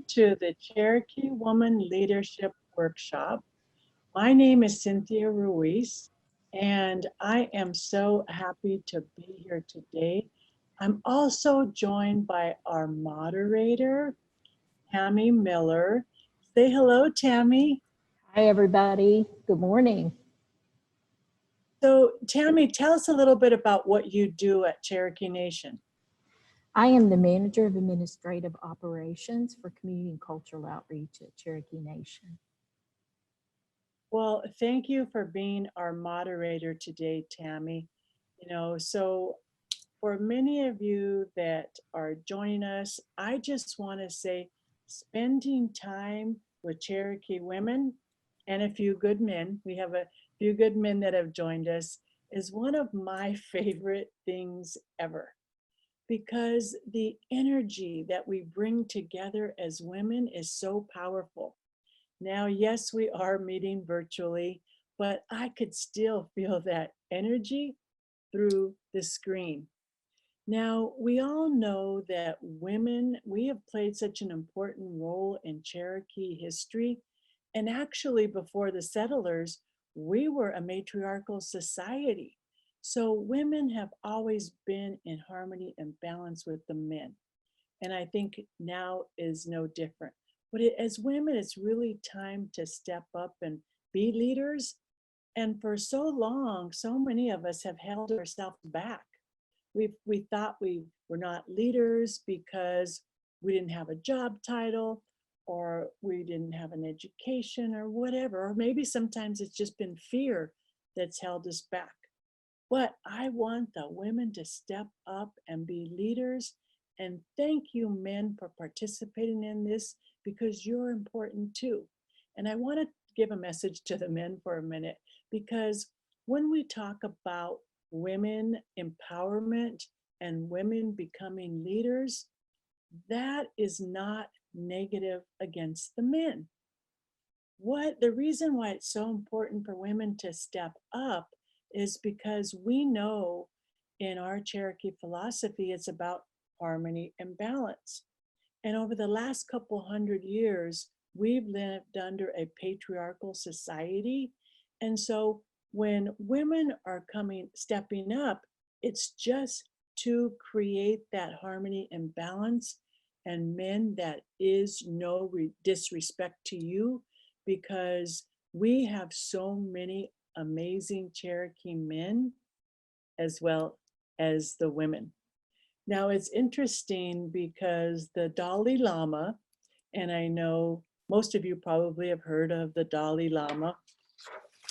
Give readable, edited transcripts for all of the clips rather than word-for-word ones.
to the Cherokee Woman Leadership Workshop. My name is Cynthia Ruiz, and I am so happy to be here today. I'm also joined by our moderator, Tammy Miller. Say hello, Tammy. Hi, everybody. Good morning. So, Tammy, tell us a little bit about what you do at Cherokee Nation. I am the Manager of Administrative Operations for Community and Cultural Outreach at Cherokee Nation. Well, thank you for being our moderator today, Tammy. So for many of you that are joining us, I just want to say spending time with Cherokee women and a few good men, we have a few good men that have joined us, is one of my favorite things ever. Because the energy that we bring together as women is so powerful. Now, yes, we are meeting virtually, but I could still feel that energy through the screen. Now, we all know that women, we have played such an important role in Cherokee history. And actually, before the settlers, we were a matriarchal society. So women have always been in harmony and balance with the men. And I think now is no different. But as women, it's really time to step up and be leaders. And for so long, so many of us have held ourselves back. We thought we were not leaders because we didn't have a job title, or we didn't have an education, or whatever. Or maybe sometimes it's just been fear that's held us back. But I want the women to step up and be leaders. And thank you, men, for participating in this, because you're important too. And I want to give a message to the men for a minute, because when we talk about women empowerment and women becoming leaders, that is not negative against the men. The reason why it's so important for women to step up is because we know in our Cherokee philosophy, it's about harmony and balance. And over the last couple hundred years, we've lived under a patriarchal society. And so when women are stepping up, it's just to create that harmony and balance. And men, that is no disrespect to you, because we have so many amazing Cherokee men as well as the women. Now, it's interesting because the Dalai Lama, and I know most of you probably have heard of the Dalai Lama.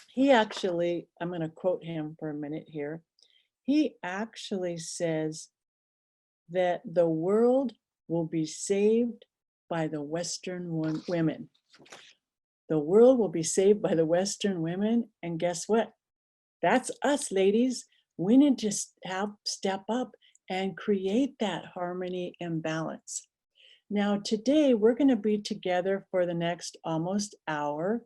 He actually, I'm going to quote him for a minute here. He actually says that the world will be saved by the Western women. The world will be saved by the Western women. And guess what? That's us, ladies. We need to step up and create that harmony and balance. Now, today we're going to be together for the next almost hour.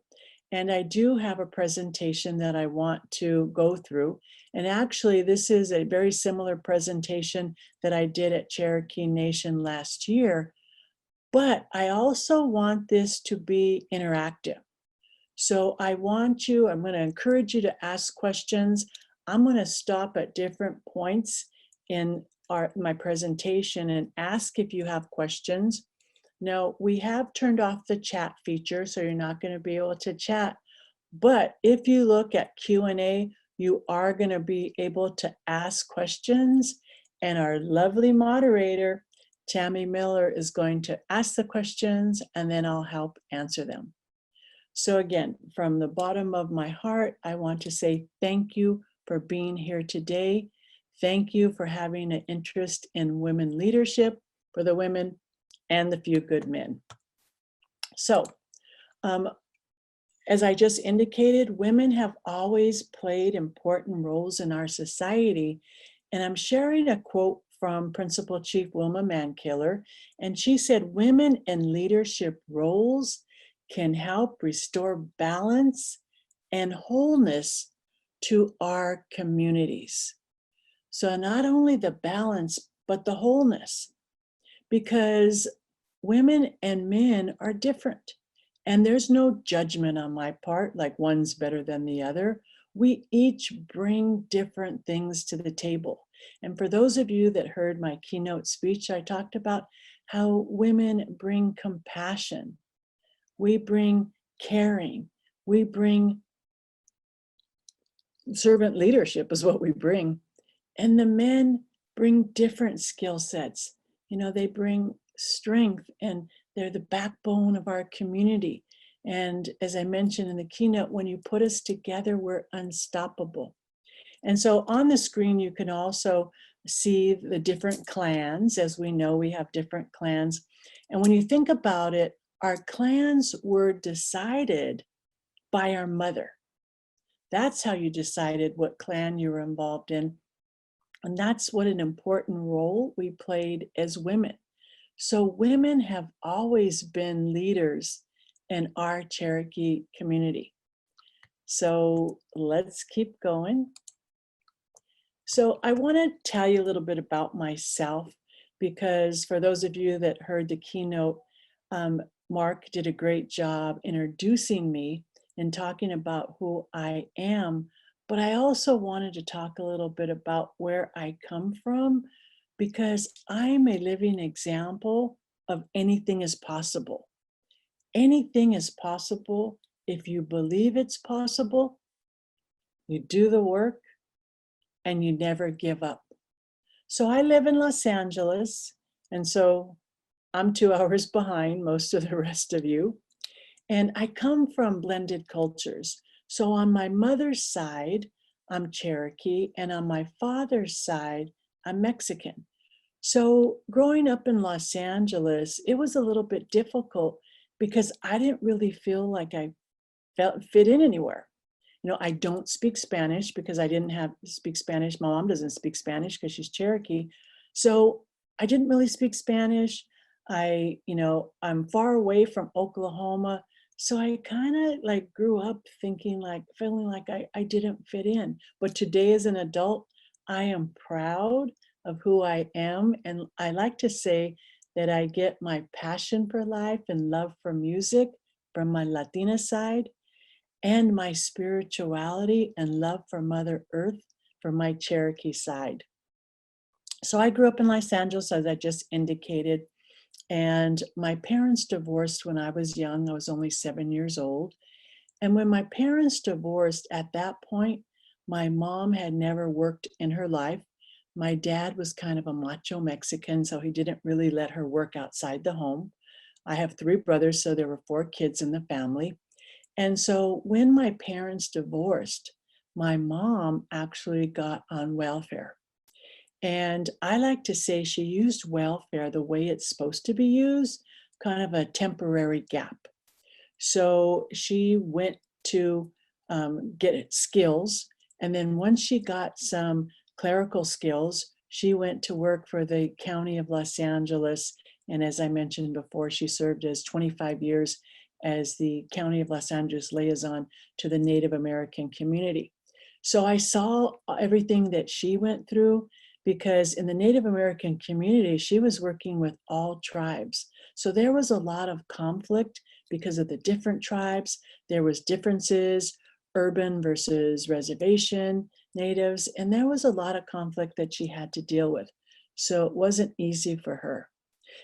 And I do have a presentation that I want to go through. And actually, this is a very similar presentation that I did at Cherokee Nation last year. But I also want this to be interactive. So I'm going to encourage you to ask questions. I'm going to stop at different points in my presentation and ask if you have questions. Now, we have turned off the chat feature, so you're not going to be able to chat. But if you look at Q&A, you are going to be able to ask questions. And our lovely moderator, Tammy Miller, is going to ask the questions, and then I'll help answer them. So again, from the bottom of my heart, I want to say thank you for being here today. Thank you for having an interest in women leadership for the women and the few good men. So, as I just indicated, women have always played important roles in our society. And I'm sharing a quote from Principal Chief Wilma Mankiller. And she said, "Women in leadership roles can help restore balance and wholeness to our communities." So not only the balance, but the wholeness. Because women and men are different. And there's no judgment on my part, like one's better than the other. We each bring different things to the table. And for those of you that heard my keynote speech, I talked about how women bring compassion, we bring caring, we bring servant leadership is what we bring. And the men bring different skill sets. You know, they bring strength and they're the backbone of our community. And as I mentioned in the keynote, when you put us together, we're unstoppable. And so on the screen, you can also see the different clans. As we know, we have different clans. And when you think about it, our clans were decided by our mother. That's how you decided what clan you were involved in. And that's what an important role we played as women. So women have always been leaders in our Cherokee community. So let's keep going. So I want to tell you a little bit about myself, because for those of you that heard the keynote, Mark did a great job introducing me and talking about who I am. But I also wanted to talk a little bit about where I come from, because I'm a living example of anything is possible. Anything is possible if you believe it's possible, you do the work, and you never give up. So I live in Los Angeles, and so I'm 2 hours behind most of the rest of you. And I come from blended cultures. So on my mother's side, I'm Cherokee, and on my father's side, I'm Mexican. So growing up in Los Angeles, it was a little bit difficult because I didn't really feel like I fit in anywhere. You know, I don't speak Spanish because I didn't speak Spanish. My mom doesn't speak Spanish because she's Cherokee. So I didn't really speak Spanish. I'm far away from Oklahoma. So I kind of like grew up thinking like, feeling like I didn't fit in. But today as an adult, I am proud of who I am. And I like to say that I get my passion for life and love for music from my Latina side, and my spirituality and love for Mother Earth from my Cherokee side. So I grew up in Los Angeles, as I just indicated, and my parents divorced when I was young. I was only 7 years old. And when my parents divorced, at that point, my mom had never worked in her life. My dad was kind of a macho Mexican, so he didn't really let her work outside the home. I have 3 brothers, so there were 4 kids in the family. And so when my parents divorced, my mom actually got on welfare. And I like to say she used welfare the way it's supposed to be used, kind of a temporary gap. So she went to get skills. And then once she got some clerical skills, she went to work for the County of Los Angeles. And as I mentioned before, she served as 25 years as the County of Los Angeles liaison to the Native American community. So I saw everything that she went through, because in the Native American community, she was working with all tribes. So there was a lot of conflict because of the different tribes. There was differences, urban versus reservation natives, and there was a lot of conflict that she had to deal with. So it wasn't easy for her.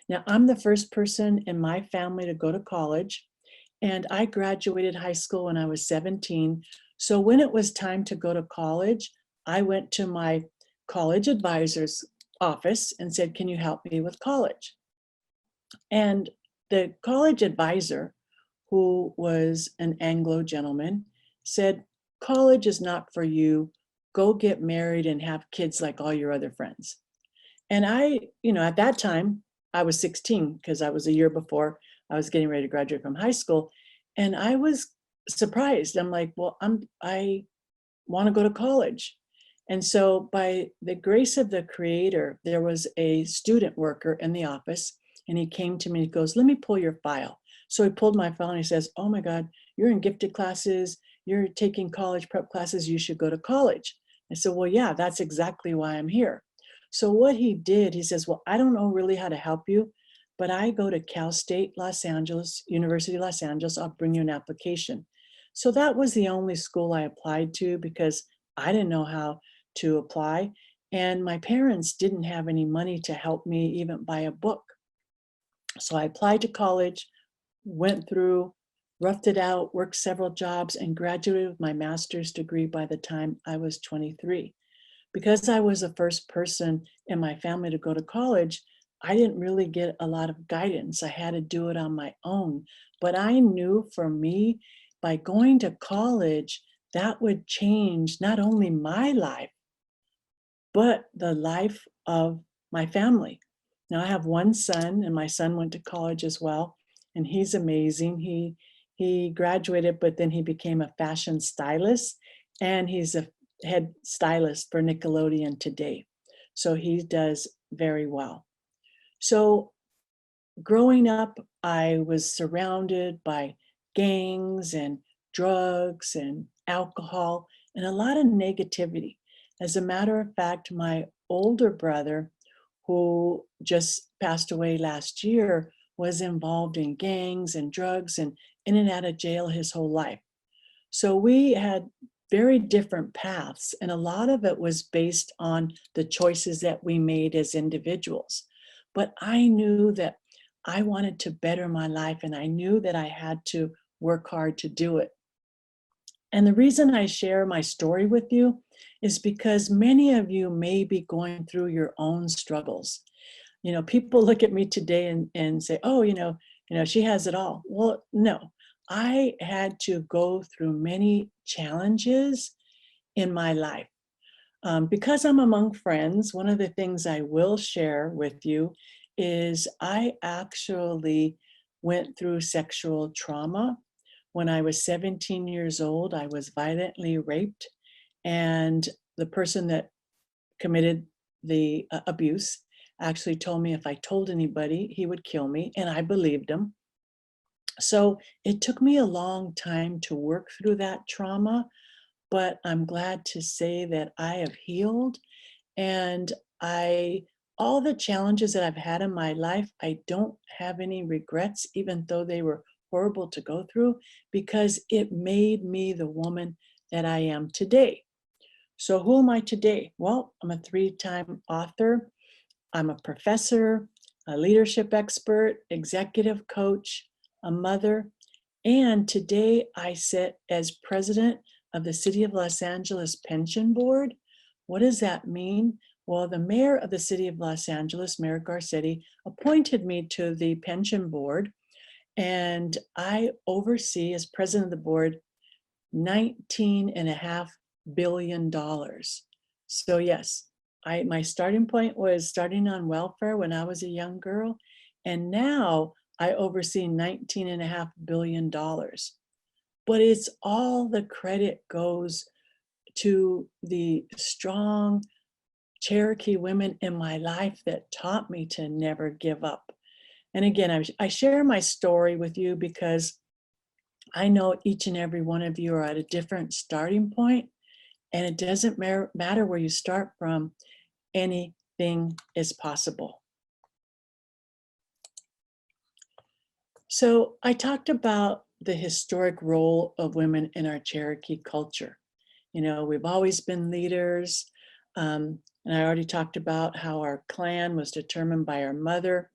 Now, I'm the first person in my family to go to college, and I graduated high school when I was 17. So when it was time to go to college, I went to my college advisor's office and said, "Can you help me with college?" And the college advisor, who was an Anglo gentleman, said, "College is not for you. Go get married and have kids like all your other friends." And at that time, I was 16 because I was a year before I was getting ready to graduate from high school. And I was surprised. I'm like, well, I want to go to college. And so by the grace of the Creator, there was a student worker in the office, and he came to me and he goes, "Let me pull your file." So he pulled my file and he says, "Oh my God, you're in gifted classes, you're taking college prep classes, you should go to college." I said, "Well, yeah, that's exactly why I'm here." So what he did, he says, "Well, I don't know really how to help you, but I go to Cal State Los Angeles, University of Los Angeles. I'll bring you an application. So that was the only school I applied to because I didn't know how to apply. And my parents didn't have any money to help me even buy a book. So I applied to college, went through, roughed it out, worked several jobs, and graduated with my master's degree by the time I was 23. Because I was the first person in my family to go to college, I didn't really get a lot of guidance. I had to do it on my own. But I knew for me, by going to college, that would change not only my life, but the life of my family. Now I have one son, and my son went to college as well, and he's amazing. He graduated, but then he became a fashion stylist, and he's a head stylist for Nickelodeon today. So he does very well. So growing up, I was surrounded by gangs and drugs and alcohol and a lot of negativity. As a matter of fact, my older brother, who just passed away last year, was involved in gangs and drugs and in and out of jail his whole life. So we had very different paths, and a lot of it was based on the choices that we made as individuals. But I knew that I wanted to better my life, and I knew that I had to work hard to do it. And the reason I share my story with you is because many of you may be going through your own struggles. People look at me today and say, oh, she has it all. Well, no, I had to go through many challenges in my life. Because I'm among friends, one of the things I will share with you is I actually went through sexual trauma. When I was 17 years old, I was violently raped, and the person that committed the abuse actually told me if I told anybody, he would kill me, and I believed him. So it took me a long time to work through that trauma, but I'm glad to say that I have healed, and all the challenges that I've had in my life, I don't have any regrets, even though they were horrible to go through, because it made me the woman that I am today. So who am I today? Well, I'm a 3-time author. I'm a professor, a leadership expert, executive coach, a mother, and today I sit as president of the City of Los Angeles Pension Board. What does that mean? Well, the mayor of the City of Los Angeles, Mayor Garcetti, appointed me to the pension board, and I oversee, as president of the board, $19.5 billion. So yes, my starting point was starting on welfare when I was a young girl, and now I oversee $19.5 billion. But it's all the credit goes to the strong Cherokee women in my life that taught me to never give up. And again, I share my story with you because I know each and every one of you are at a different starting point, and it doesn't matter where you start from, anything is possible. So I talked about the historic role of women in our Cherokee culture. We've always been leaders, and I already talked about how our clan was determined by our mother.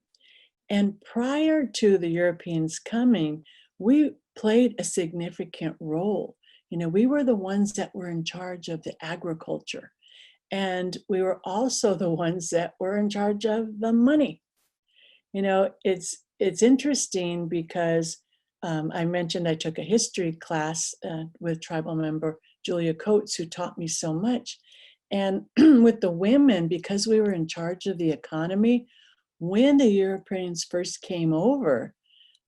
And prior to the Europeans coming, we played a significant role. We were the ones that were in charge of the agriculture, and we were also the ones that were in charge of the money. It's interesting because I mentioned I took a history class with tribal member Julia Coates, who taught me so much. And with the women, because we were in charge of the economy, when the Europeans first came over,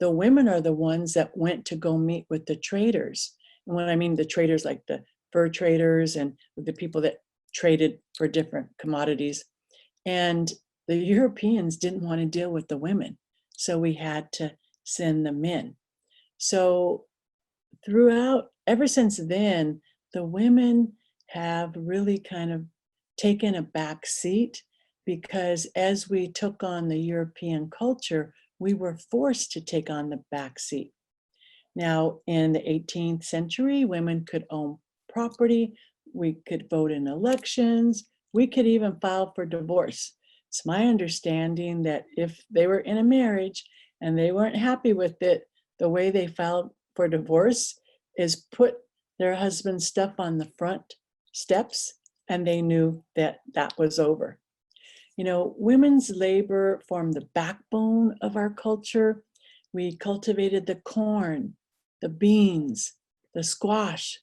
the women are the ones that went to go meet with the traders. And when I mean the traders, like the fur traders and the people that traded for different commodities. And the Europeans didn't want to deal with the women, so we had to send them in. So ever since then, the women have really kind of taken a back seat. because as we took on the European culture, we were forced to take on the back seat. Now, in the 18th century, women could own property, we could vote in elections, we could even file for divorce. It's my understanding that if they were in a marriage and they weren't happy with it, the way they filed for divorce is put their husband's stuff on the front steps, and they knew that that was over. You know, women's labor formed the backbone of our culture. We cultivated the corn, the beans, the squash,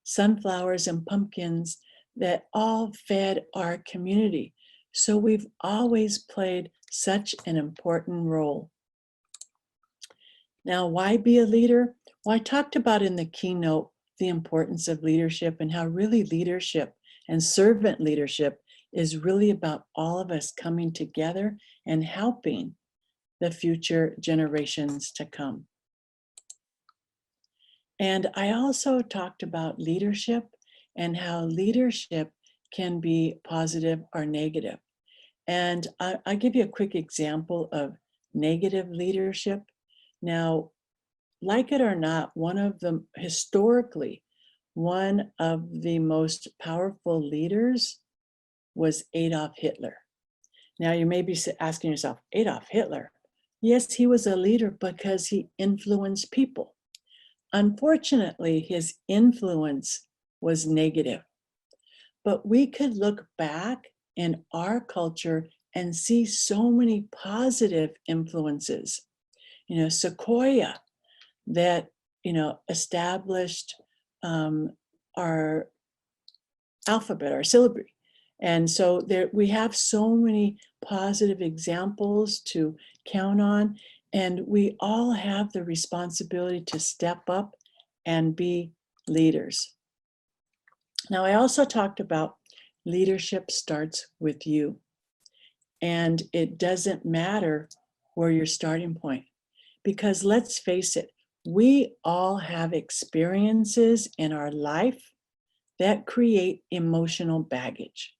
sunflowers, and pumpkins that all fed our community. So we've always played such an important role. Now, why be a leader? Well, I talked about in the keynote the importance of leadership and how really leadership and servant leadership is really about all of us coming together and helping the future generations to come. And I also talked about leadership and how leadership can be positive or negative. And I'll give you a quick example of negative leadership. Now, like it or not, historically, one of the most powerful leaders was Adolf Hitler. Now, you may be asking yourself, Adolf Hitler? Yes, he was a leader because he influenced people. Unfortunately, his influence was negative. But we could look back in our culture and see so many positive influences. You know, Sequoia that, established our alphabet, our syllabary. And so we have so many positive examples to count on, and we all have the responsibility to step up and be leaders. Now, I also talked about leadership starts with you, and it doesn't matter where your starting point, because let's face it, we all have experiences in our life that create emotional baggage.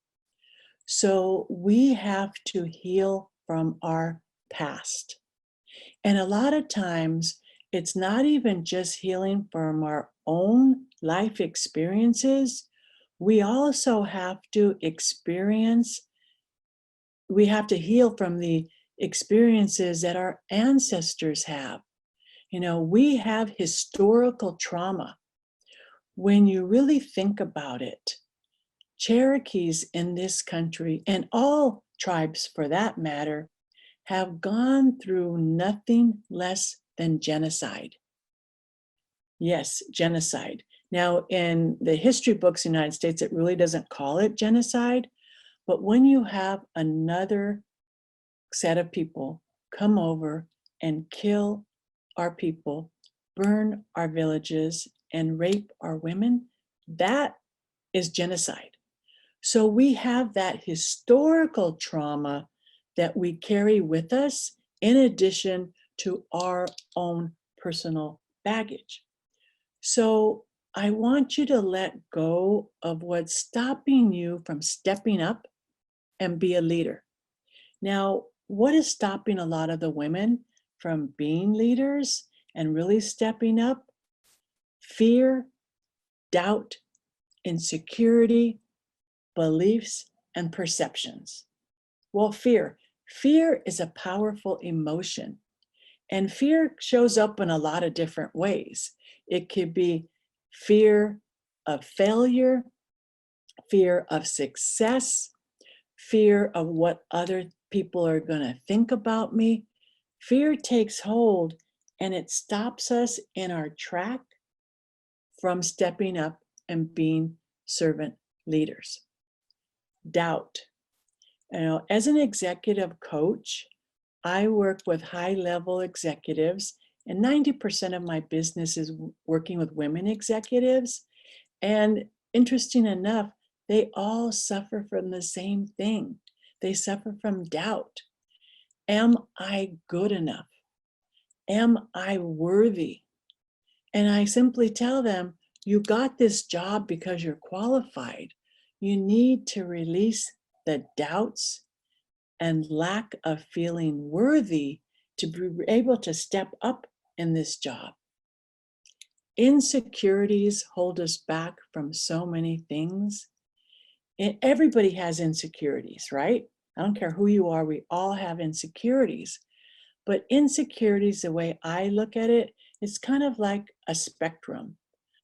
So we have to heal from our past. And a lot of times, it's not even just healing from our own life experiences. We also have to heal from the experiences that our ancestors have. You know, we have historical trauma. When you really think about it, Cherokees in this country, and all tribes for that matter, have gone through nothing less than genocide. Yes, genocide. Now, in the history books in the United States, it really doesn't call it genocide, but when you have another set of people come over and kill our people, burn our villages, and rape our women, that is genocide. So we have that historical trauma that we carry with us in addition to our own personal baggage. So I want you to let go of what's stopping you from stepping up and be a leader. Now, what is stopping a lot of the women from being leaders and really stepping up? Fear, doubt, insecurity, beliefs, and perceptions. Well, fear is a powerful emotion, and fear shows up in a lot of different ways. It could be fear of failure, fear of success, fear of what other people are going to think about me. Fear takes hold and it stops us in our track from stepping up and being servant leaders. Doubt. You know, as an executive coach, I work with high-level executives, and 90% of my business is working with women executives. And interesting enough, they all suffer from the same thing. They suffer from doubt. Am I good enough? Am I worthy? And I simply tell them, you got this job because you're qualified. You need to release the doubts and lack of feeling worthy to be able to step up in this job. Insecurities hold us back from so many things. And everybody has insecurities, right? I don't care who you are, we all have insecurities. But insecurities, the way I look at it, it's kind of like a spectrum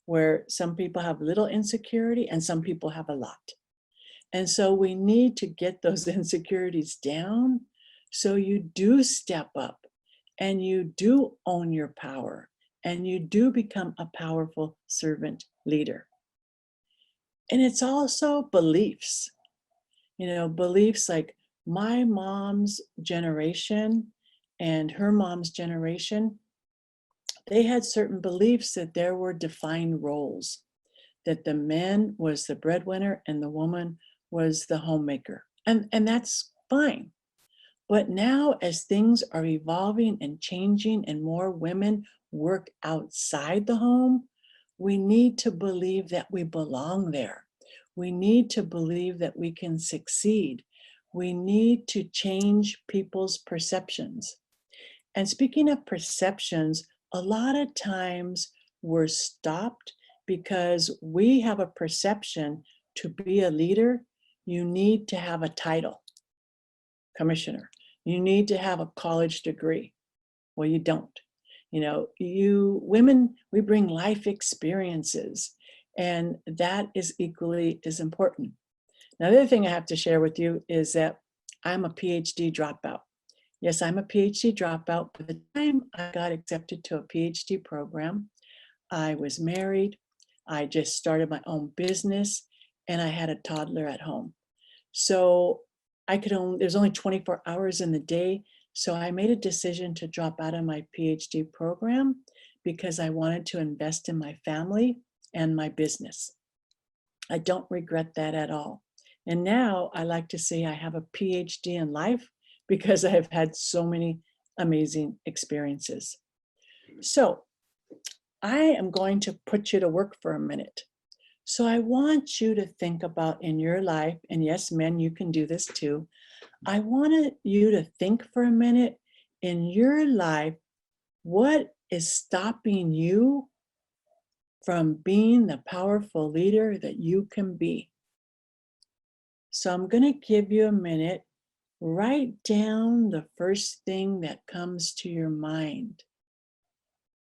where some people have little insecurity and some people have a lot. And so we need to get those insecurities down so you do step up and you do own your power and you do become a powerful servant leader. And it's also beliefs, beliefs like my mom's generation and her mom's generation, they had certain beliefs that there were defined roles, that the man was the breadwinner and the woman was the homemaker. And that's fine. But now, as things are evolving and changing and more women work outside the home, we need to believe that we belong there. We need to believe that we can succeed. We need to change people's perceptions. And speaking of perceptions, a lot of times we're stopped because we have a perception to be a leader, you need to have a title, commissioner. You need to have a college degree. Well, you don't. You women, we bring life experiences, and that is equally as important. Now, the other thing I have to share with you is that I'm a PhD dropout. Yes, I'm a PhD dropout. By the time I got accepted to a PhD program, I was married, I just started my own business, and I had a toddler at home. So there's only 24 hours in the day. So I made a decision to drop out of my PhD program because I wanted to invest in my family and my business. I don't regret that at all. And now I like to say I have a PhD in life because I have had so many amazing experiences. So I am going to put you to work for a minute. So I want you to think about in your life, and yes, men, you can do this too. I wanted you to think for a minute in your life, what is stopping you from being the powerful leader that you can be? So I'm going to give you a minute. Write down the first thing that comes to your mind.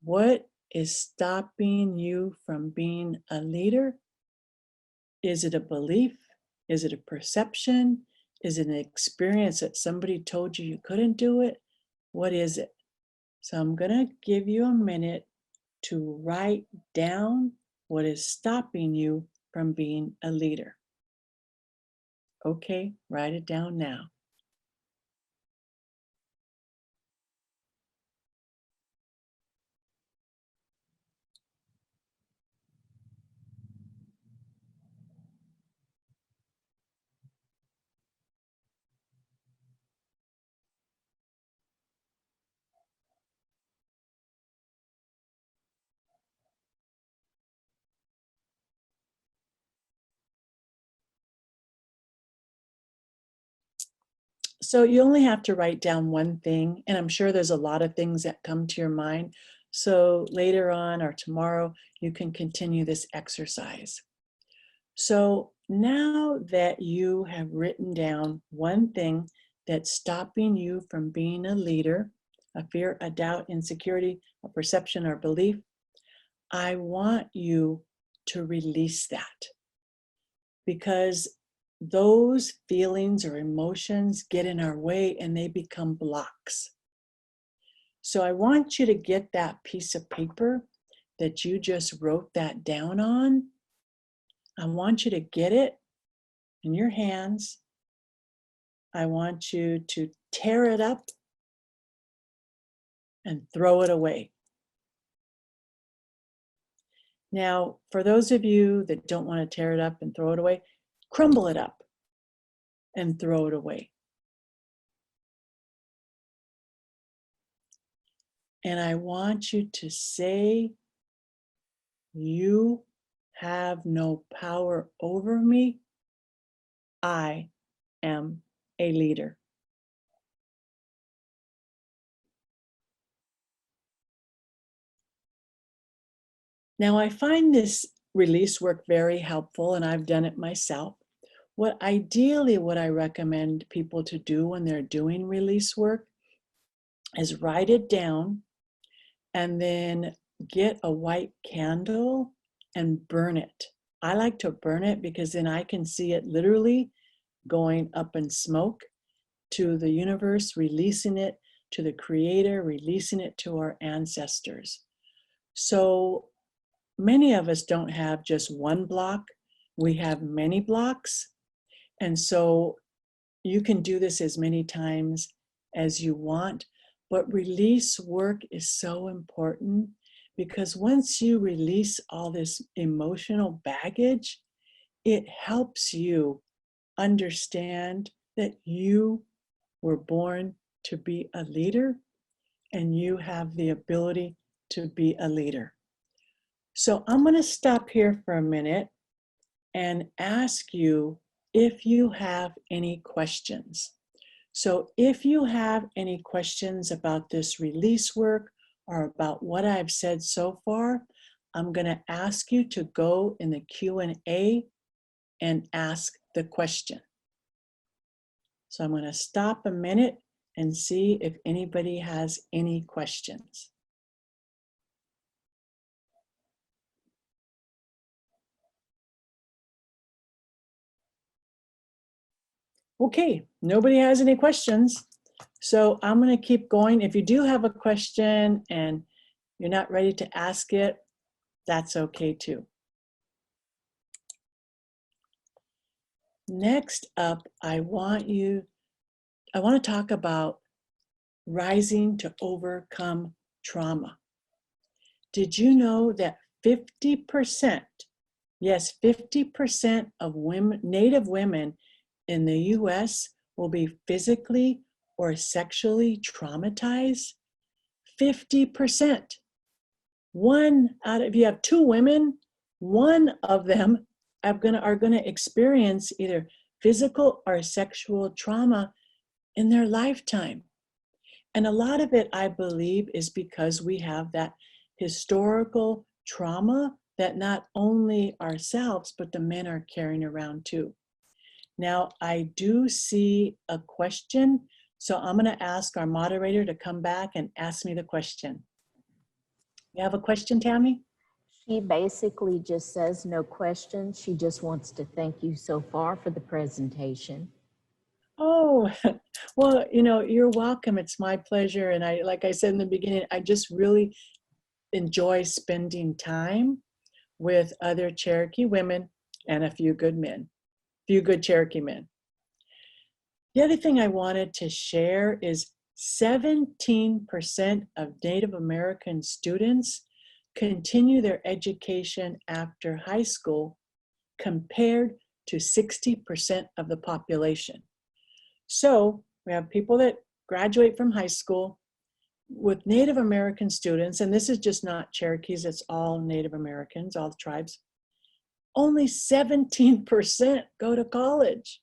What is stopping you from being a leader? Is it a belief? Is it a perception? Is it an experience that somebody told you couldn't do it? What is it? So I'm going to give you a minute to write down what is stopping you from being a leader. Okay, write it down now. So you only have to write down one thing, and I'm sure there's a lot of things that come to your mind. So later on or tomorrow, you can continue this exercise. So now that you have written down one thing that's stopping you from being a leader, a fear, a doubt, insecurity, a perception, or belief, I want you to release that, because those feelings or emotions get in our way and they become blocks. So I want you to get that piece of paper that you just wrote that down on. I want you to get it in your hands. I want you to tear it up and throw it away. Now, for those of you that don't want to tear it up and throw it away, crumble it up and throw it away. And I want you to say, you have no power over me. I am a leader. Now, I find this release work very helpful, and I've done it myself. What I recommend people to do when they're doing release work is write it down and then get a white candle and burn it. I like to burn it because then I can see it literally going up in smoke to the universe, releasing it to the creator, releasing it to our ancestors. So many of us don't have just one block, we have many blocks. And so you can do this as many times as you want, but release work is so important because once you release all this emotional baggage, it helps you understand that you were born to be a leader and you have the ability to be a leader. So I'm going to stop here for a minute and ask you if you have any questions. So if you have any questions about this release work or about what I've said so far, I'm going to ask you to go in the Q&A and ask the question. So I'm going to stop a minute and see if anybody has any questions. Okay, nobody has any questions. So I'm going to keep going. If you do have a question and you're not ready to ask it, that's okay too. Next up, I want to talk about rising to overcome trauma. Did you know that 50%, yes, 50% of women, Native women in the US will be physically or sexually traumatized? 50%. If you have two women, one of them are going to experience either physical or sexual trauma in their lifetime. And a lot of it, I believe, is because we have that historical trauma that not only ourselves, but the men are carrying around too. Now, I do see a question, so I'm going to ask our moderator to come back and ask me the question. You have a question, Tammy? She basically just says no questions. She just wants to thank you so far for the presentation. Oh, well, you're welcome. It's my pleasure. And like I said in the beginning, I just really enjoy spending time with other Cherokee women and a few good Cherokee men. The other thing I wanted to share is 17% of Native American students continue their education after high school compared to 60% of the population. So we have people that graduate from high school with Native American students, and this is just not Cherokees, it's all Native Americans, all the tribes. Only 17% go to college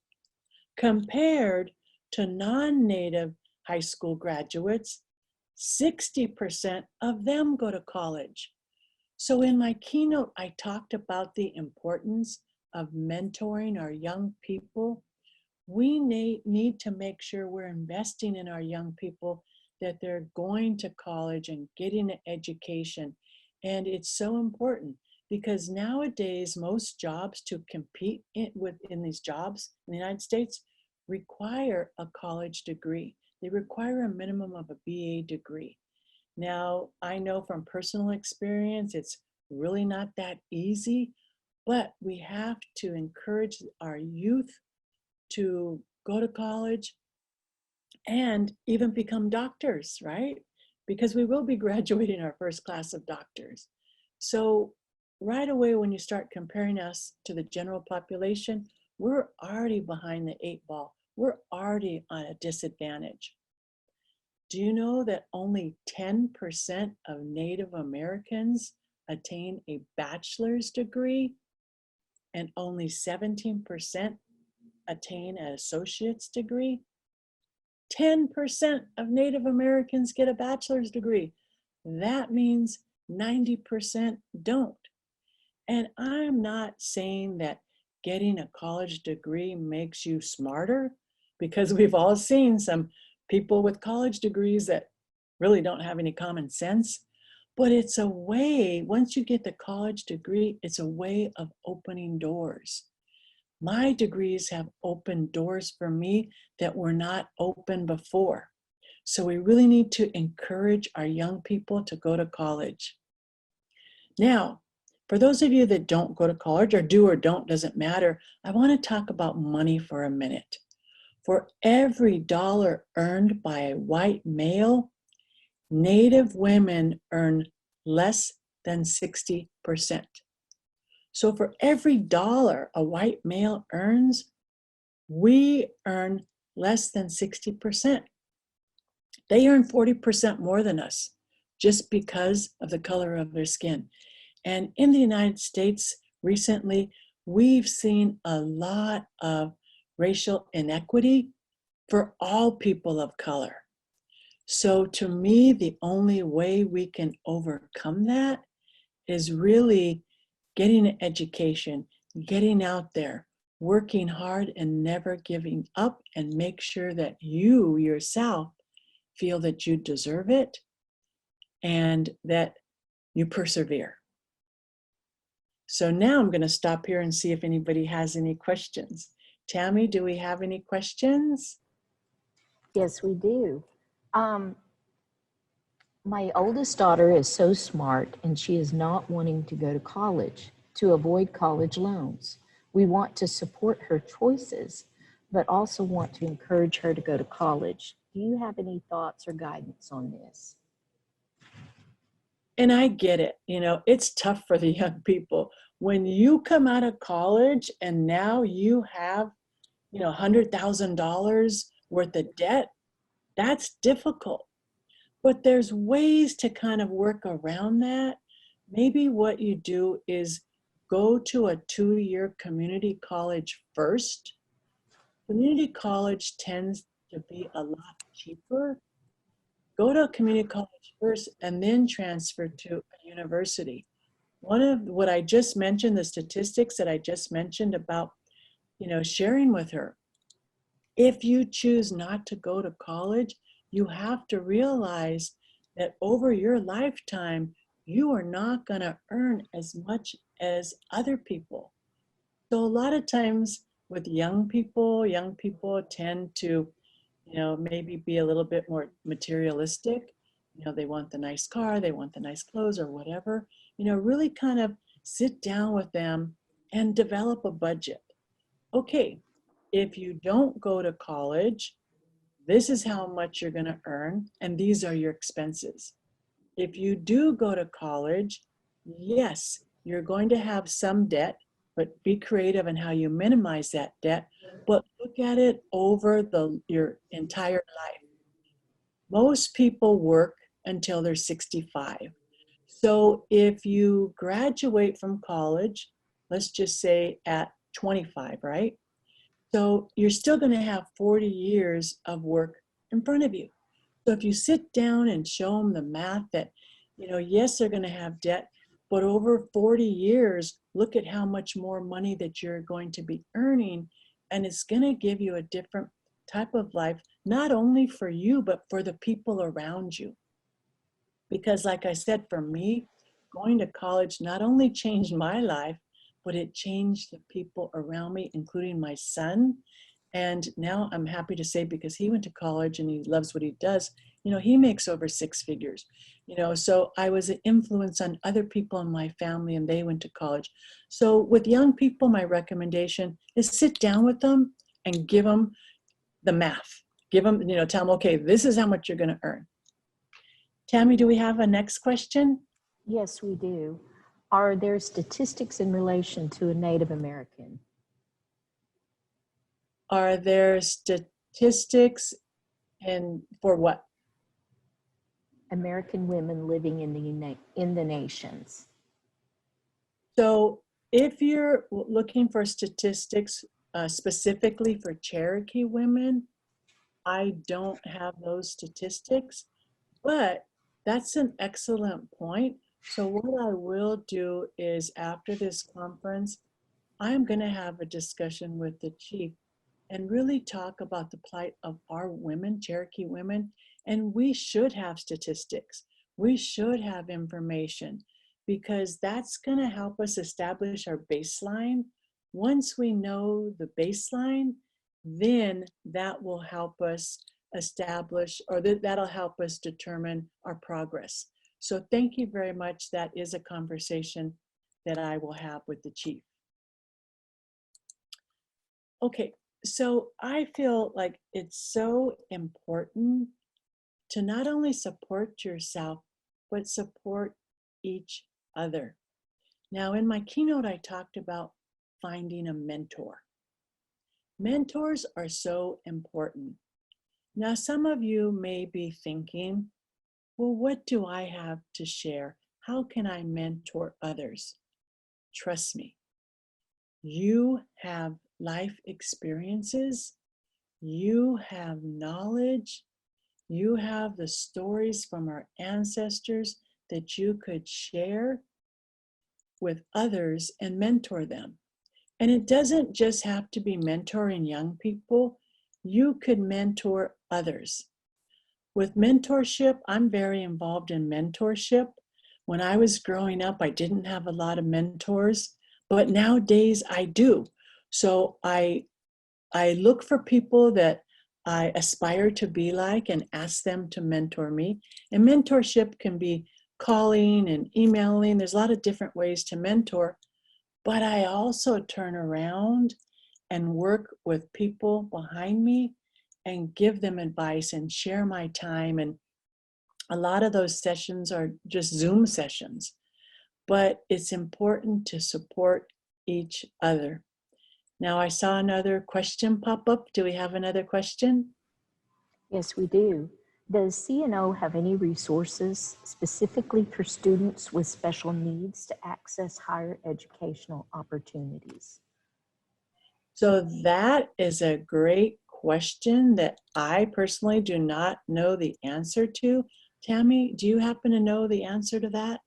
compared to non-Native high school graduates. 60% of them go to college. So in my keynote, I talked about the importance of mentoring our young people. We need to make sure we're investing in our young people, that they're going to college and getting an education. And it's so important because nowadays, most jobs to compete in these jobs in the United States require a college degree. They require a minimum of a BA degree. Now, I know from personal experience, it's really not that easy, but we have to encourage our youth to go to college and even become doctors, right? Because we will be graduating our first class of doctors. So right away, when you start comparing us to the general population, we're already behind the 8 ball. We're already on a disadvantage. Do you know that only 10% of Native Americans attain a bachelor's degree and only 17% attain an associate's degree? 10% of Native Americans get a bachelor's degree. That means 90% don't. And I'm not saying that getting a college degree makes you smarter, because we've all seen some people with college degrees that really don't have any common sense. But it's a way, once you get the college degree, it's a way of opening doors. My degrees have opened doors for me that were not open before. So we really need to encourage our young people to go to college. Now, for those of you that don't go to college, or do or don't, doesn't matter, I want to talk about money for a minute. For every dollar earned by a white male, Native women earn less than 60%. So for every dollar a white male earns, we earn less than 60%. They earn 40% more than us just because of the color of their skin. And in the United States recently, we've seen a lot of racial inequity for all people of color. So to me, the only way we can overcome that is really getting an education, getting out there, working hard and never giving up, and make sure that you yourself feel that you deserve it and that you persevere. So now I'm going to stop here and see if anybody has any questions. Tammy, do we have any questions? Yes, we do. My oldest daughter is so smart and she is not wanting to go to college to avoid college loans. We want to support her choices, but also want to encourage her to go to college. Do you have any thoughts or guidance on this? And I get it, it's tough for the young people. When you come out of college and now you have, $100,000 worth of debt, that's difficult. But there's ways to kind of work around that. Maybe what you do is go to a 2-year community college first. Community college tends to be a lot cheaper. Go to a community college first and then transfer to a university. One of what I just mentioned, the statistics that I just mentioned about, sharing with her. If you choose not to go to college, you have to realize that over your lifetime, you are not going to earn as much as other people. So a lot of times with young people tend to, maybe be a little bit more materialistic. They want the nice car, they want the nice clothes or whatever. Really kind of sit down with them and develop a budget. Okay, if you don't go to college, this is how much you're going to earn, and these are your expenses. If you do go to college, yes, you're going to have some debt, but be creative in how you minimize that debt, but look at it over your entire life. Most people work until they're 65. So if you graduate from college, let's just say at 25, right? So you're still going to have 40 years of work in front of you. So if you sit down and show them the math that, yes, they're going to have debt, but over 40 years, look at how much more money that you're going to be earning. And it's going to give you a different type of life, not only for you, but for the people around you. Because like I said, for me, going to college not only changed my life, but it changed the people around me, including my son. And now I'm happy to say, because he went to college and he loves what he does, he makes over 6 figures. So I was an influence on other people in my family and they went to college. So with young people, my recommendation is sit down with them and give them the math. Give them, tell them, okay, this is how much you're going to earn. Tammy, do we have a next question? Yes, we do. Are there statistics in relation to a Native American? Are there statistics for what? American women living in the nations. So if you're looking for statistics specifically for Cherokee women, I don't have those statistics, but that's an excellent point. So what I will do is after this conference, I'm going to have a discussion with the chief and really talk about the plight of our women, Cherokee women. And we should have statistics. We should have information because that's going to help us establish our baseline. Once we know the baseline, then that will help us establish, or that'll help us determine our progress. So thank you very much. That is a conversation that I will have with the chief. Okay, so I feel like it's so important to not only support yourself, but support each other. Now, in my keynote, I talked about finding a mentor. Mentors are so important. Now, some of you may be thinking, well, what do I have to share? How can I mentor others? Trust me, you have life experiences, you have knowledge, you have the stories from our ancestors that you could share with others and mentor them. And it doesn't just have to be mentoring young people, you could mentor others. With mentorship, I'm very involved in mentorship. When I was growing up, I didn't have a lot of mentors, but nowadays I do. So I look for people that I aspire to be like and ask them to mentor me. And mentorship can be calling and emailing. There's a lot of different ways to mentor, but I also turn around and work with people behind me and give them advice and share my time. And a lot of those sessions are just Zoom sessions, but it's important to support each other. Now I saw another question pop up. Do we have another question? Yes, we do. Does CNO have any resources specifically for students with special needs to access higher educational opportunities? So that is a great question that I personally do not know the answer to. Tammy, do you happen to know the answer to that?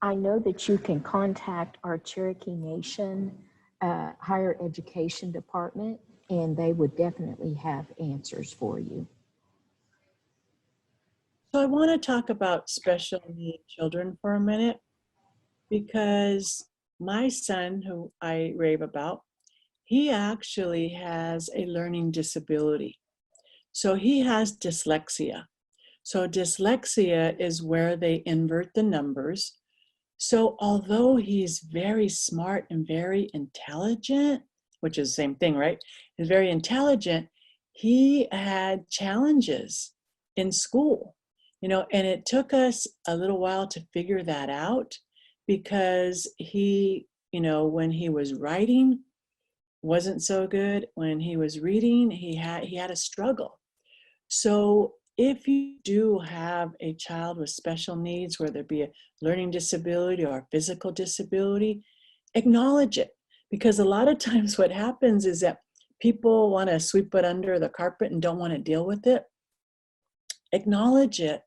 I know that you can contact our Cherokee Nation Higher Education Department, and they would definitely have answers for you. So I want to talk about special need children for a minute because my son, who I rave about, he actually has a learning disability. So he has dyslexia. So dyslexia is where they invert the numbers. So although he's very smart and very intelligent, which is the same thing, right? He's very intelligent, he had challenges in school, and it took us a little while to figure that out because he, when he was writing, wasn't so good. When he was reading, he had a struggle. So if you do have a child with special needs, whether it be a learning disability or a physical disability, acknowledge it. Because a lot of times what happens is that people want to sweep it under the carpet and don't want to deal with it. Acknowledge it.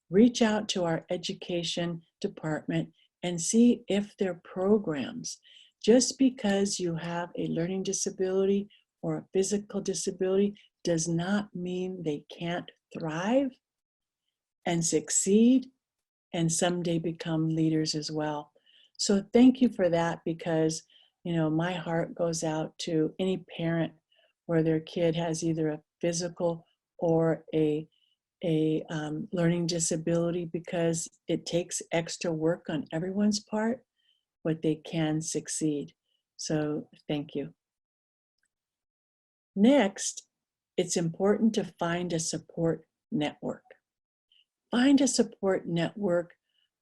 Reach out to our education department and see if there are programs. Just because you have a learning disability or a physical disability does not mean they can't thrive and succeed and someday become leaders as well. So thank you for that because, my heart goes out to any parent where their kid has either a physical or a learning disability because it takes extra work on everyone's part, but they can succeed. So thank you. Next, it's important to find a support network. Find a support network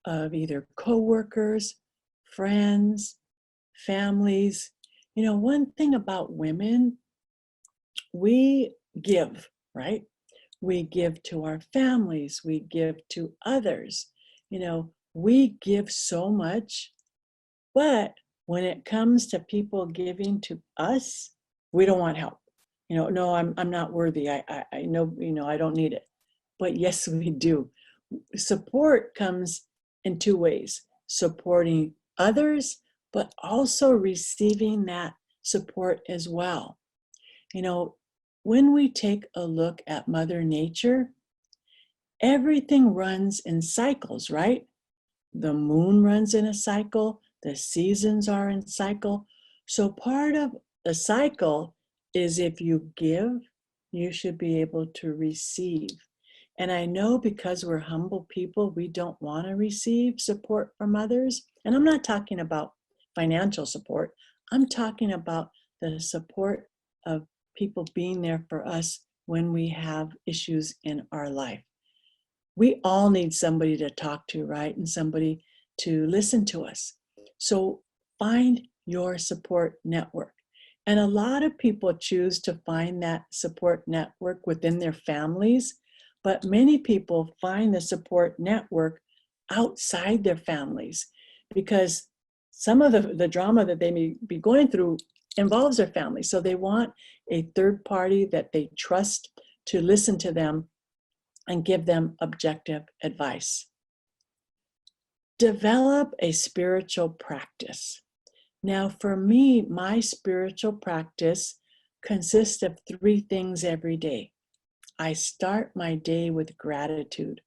of either coworkers, friends, families. One thing about women, we give, right? We give to our families, we give to others. We give so much, but when it comes to people giving to us, we don't want help. No, I'm not worthy. I know, I don't need it. But yes, we do. Support comes in two ways: supporting others, but also receiving that support as well. You know, when we take a look at Mother Nature, everything runs in cycles, right? The moon runs in a cycle, the seasons are in cycle. So part of the cycle is if you give, you should be able to receive. And I know because we're humble people, we don't want to receive support from others. And I'm not talking about financial support. I'm talking about the support of people being there for us when we have issues in our life. We all need somebody to talk to, right? And somebody to listen to us. So find your support network. And a lot of people choose to find that support network within their families, but many people find the support network outside their families because some of the drama that they may be going through involves their family. So they want a third party that they trust to listen to them and give them objective advice. Develop a spiritual practice. Now, for me, my spiritual practice consists of three things every day. I start my day with gratitude.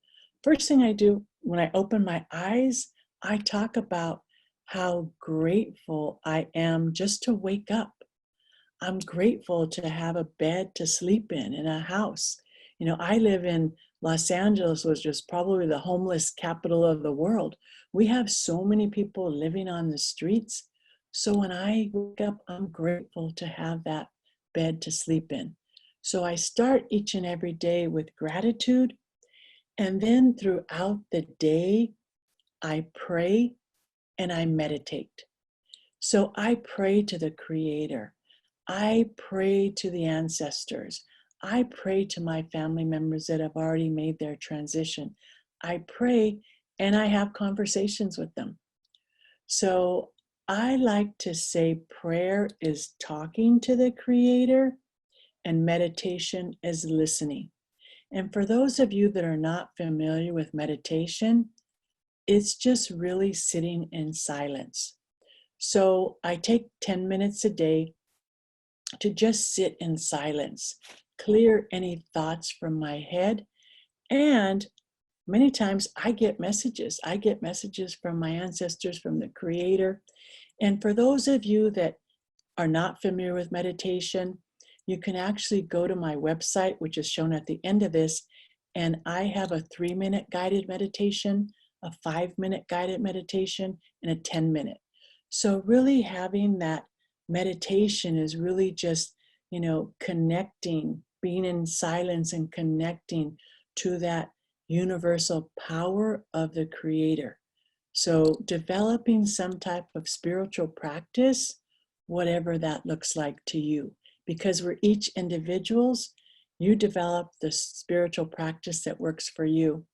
First thing I do when I open my eyes, I talk about how grateful I am just to wake up. I'm grateful to have a bed to sleep in a house. You know, I live in Los Angeles, which is probably the homeless capital of the world. We have so many people living on the streets. So when I wake up, I'm grateful to have that bed to sleep in. So I start each and every day with gratitude. And then throughout the day, I pray and I meditate. So I pray to the Creator. I pray to the ancestors. I pray to my family members that have already made their transition. I pray and I have conversations with them. So I like to say prayer is talking to the Creator and meditation is listening. And for those of you that are not familiar with meditation, it's just really sitting in silence. So I take 10 minutes a day to just sit in silence, clear any thoughts from my head. And many times I get messages. I get messages from my ancestors, from the Creator. And for those of you that are not familiar with meditation, you can actually go to my website, which is shown at the end of this, and I have a 3-minute guided meditation, a 5-minute guided meditation, and a 10-minute. So really having that meditation is really just, connecting, being in silence and connecting to that universal power of the Creator. So developing some type of spiritual practice, whatever that looks like to you, because we're each individuals, you develop the spiritual practice that works for you.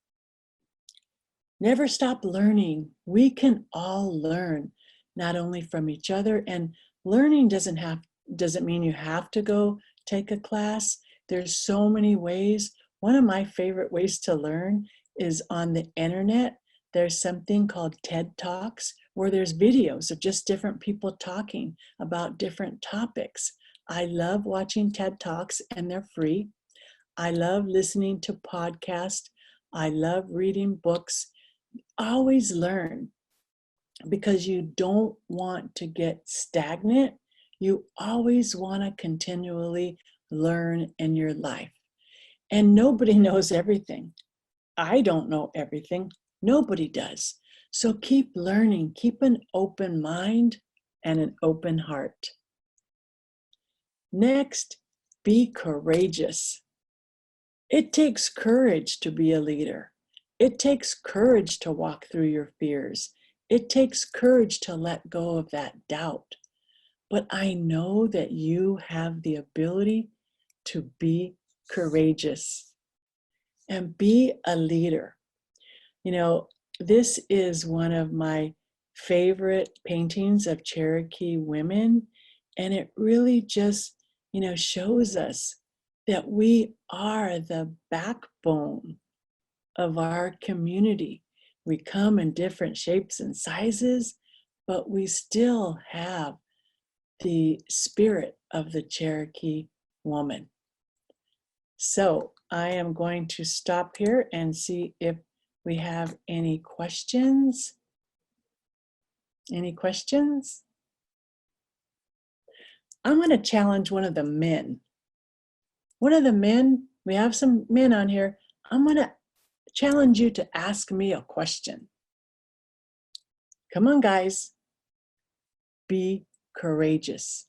Never stop learning. We can all learn, not only from each other, and learning doesn't mean you have to go take a class. There's so many ways. One of my favorite ways to learn is on the internet. There's something called TED Talks, where there's videos of just different people talking about different topics. I love watching TED Talks, and they're free. I love listening to podcasts. I love reading books. Always learn, because you don't want to get stagnant. You always want to continually learn in your life. And nobody knows everything. I don't know everything. Nobody does. So keep learning, keep an open mind and an open heart. Next, be courageous. It takes courage to be a leader. It takes courage to walk through your fears. It takes courage to let go of that doubt. But I know that you have the ability to be courageous and be a leader. This is one of my favorite paintings of Cherokee women, and it really just, shows us that we are the backbone of our community. We come in different shapes and sizes, but we still have the spirit of the Cherokee woman. So I am going to stop here and see if we have any questions. Any questions? I'm going to challenge one of the men. One of the men, we have some men on here. I'm going to challenge you to ask me a question. Come on, guys. Be courageous.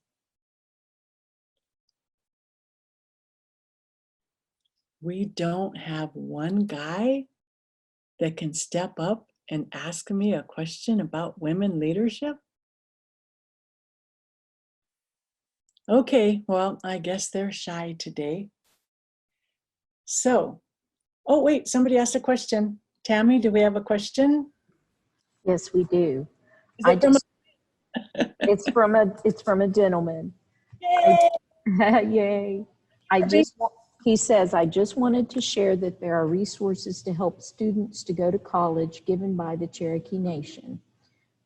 We don't have one guy that can step up and ask me a question about women leadership? Okay, well, I guess they're shy today. So, oh wait, somebody asked a question. Tammy, do we have a question? Yes, we do. Is it from It's from a gentleman. Yay! Yay. He says, I just wanted to share that there are resources to help students to go to college given by the Cherokee Nation.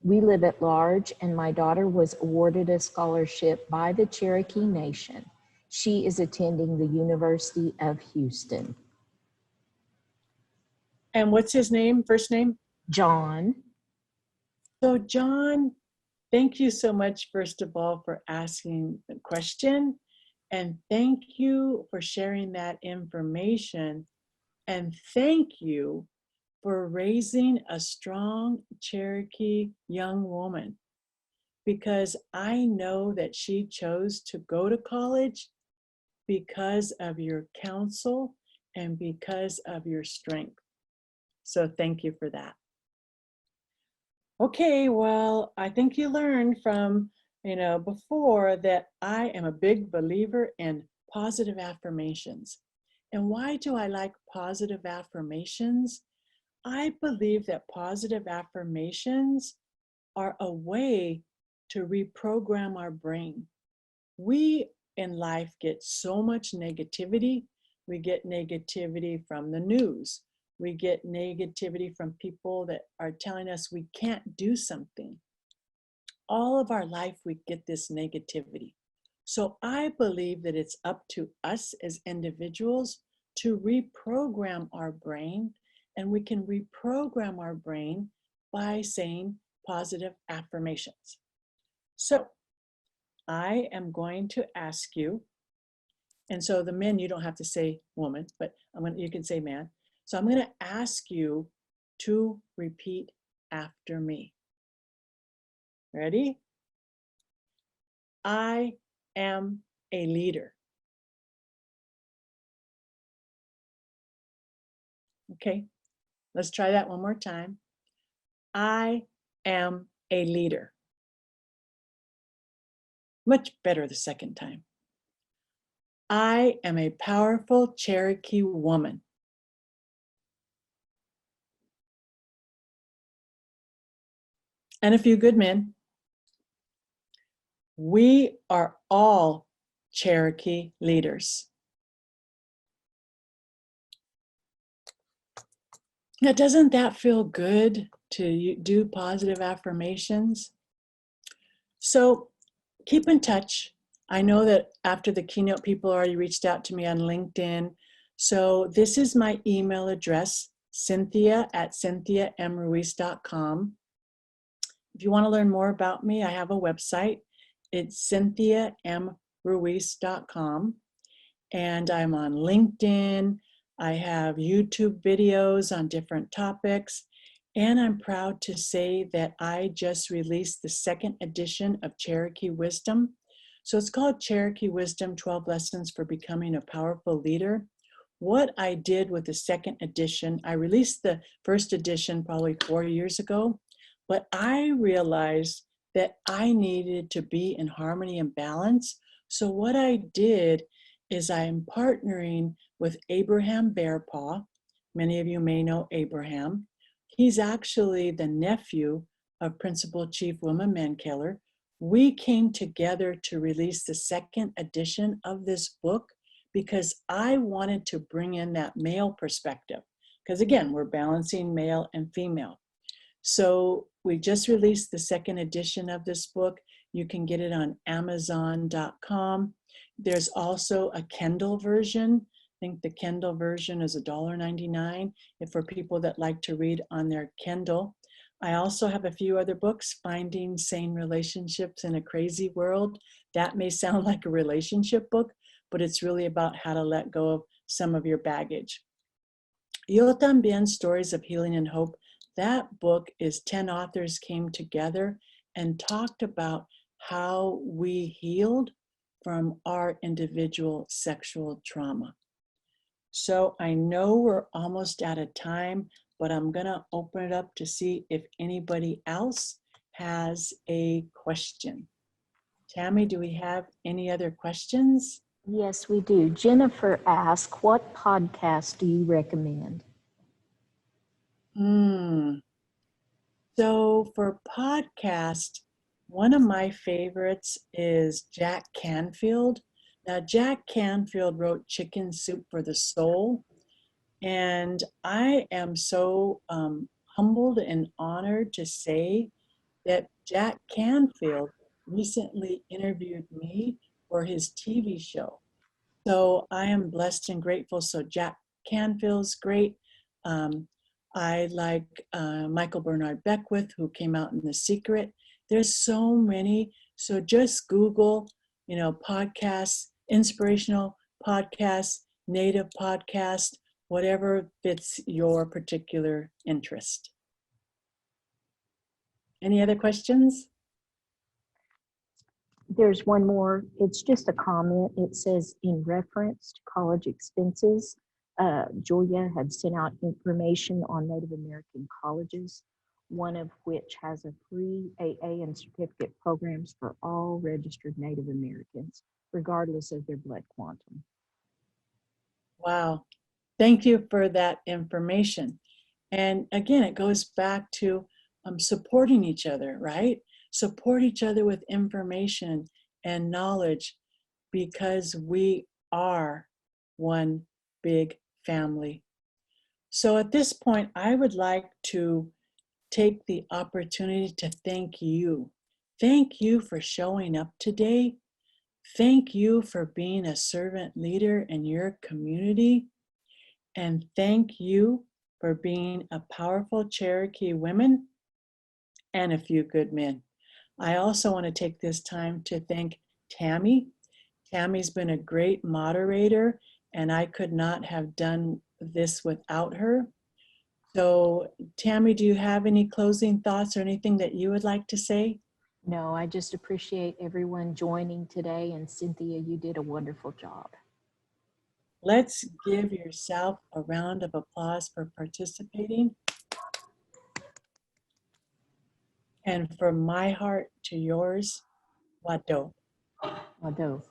We live at large, and my daughter was awarded a scholarship by the Cherokee Nation. She is attending the University of Houston. And what's his name, first name? John. So John, thank you so much, first of all, for asking the question. And thank you for sharing that information. And thank you for raising a strong Cherokee young woman, because I know that she chose to go to college because of your counsel and because of your strength. So thank you for that. Okay, well, I think you learned from, before that I am a big believer in positive affirmations. And why do I like positive affirmations? I believe that positive affirmations are a way to reprogram our brain. We in life get so much negativity. We get negativity from the news. We get negativity from people that are telling us we can't do something. All of our life, we get this negativity. So I believe that it's up to us as individuals to reprogram our brain, and we can reprogram our brain by saying positive affirmations. So I am going to ask you, and so the men, you don't have to say woman, but you can say man. So I'm going to ask you to repeat after me. Ready? I am a leader. Okay, let's try that one more time. I am a leader. Much better the second time. I am a powerful Cherokee woman. And a few good men. We are all Cherokee leaders. Now, doesn't that feel good to do positive affirmations? So keep in touch. I know that after the keynote, people already reached out to me on LinkedIn. So this is my email address, cynthia@cynthiamruiz.com. If you want to learn more about me, I have a website. It's cynthiamruiz.com. And I'm on LinkedIn. I have YouTube videos on different topics. And I'm proud to say that I just released the second edition of Cherokee Wisdom. So it's called Cherokee Wisdom, 12 Lessons for Becoming a Powerful Leader. What I did with the second edition, I released the first edition probably 4 years ago, but I realized that I needed to be in harmony and balance. So what I did is I'm partnering with Abraham Bearpaw. Many of you may know Abraham. He's actually the nephew of Principal Chief Wilma Mankeller. We came together to release the second edition of this book because I wanted to bring in that male perspective. because again, we're balancing male and female. So we just released the second edition of this book. You can get it on Amazon.com. There's also a Kindle version. I think the Kindle version is $1.99 if for people that like to read on their Kindle. I also have a few other books, Finding Sane Relationships in a Crazy World. That may sound like a relationship book, but it's really about how to let go of some of your baggage. Yo También, Stories of Healing and Hope. That book is 10 authors came together and talked about how we healed from our individual sexual trauma. So I know we're almost out of time, but I'm gonna open it up to see if anybody else has a question. Tammy, do we have any other questions? Yes, we do. Jennifer asked, what podcast do you recommend? So for podcast, one of my favorites is Jack Canfield. Now, Jack Canfield wrote Chicken Soup for the Soul, and I am so humbled and honored to say that Jack Canfield recently interviewed me for his TV show. So I am blessed and grateful. So Jack Canfield's great. Um, I like Michael Bernard Beckwith, who came out in The Secret. There's so many. So just Google, podcasts, inspirational podcasts, native podcast, whatever fits your particular interest. Any other questions? There's one more. It's just a comment. It says, in reference to college expenses, Julia had sent out information on Native American colleges, one of which has a free AA and certificate programs for all registered Native Americans, regardless of their blood quantum. Wow. Thank you for that information. And again, it goes back to supporting each other, right? Support each other with information and knowledge because we are one big family. So at this point, I would like to take the opportunity to thank you. Thank you for showing up today. Thank you for being a servant leader in your community. And thank you for being a powerful Cherokee woman and a few good men. I also want to take this time to thank Tammy. Tammy's been a great moderator, and I could not have done this without her. So, Tammy, do you have any closing thoughts or anything that you would like to say? No, I just appreciate everyone joining today. And Cynthia, you did a wonderful job. Let's give yourself a round of applause for participating. And from my heart to yours, Wado. Wado.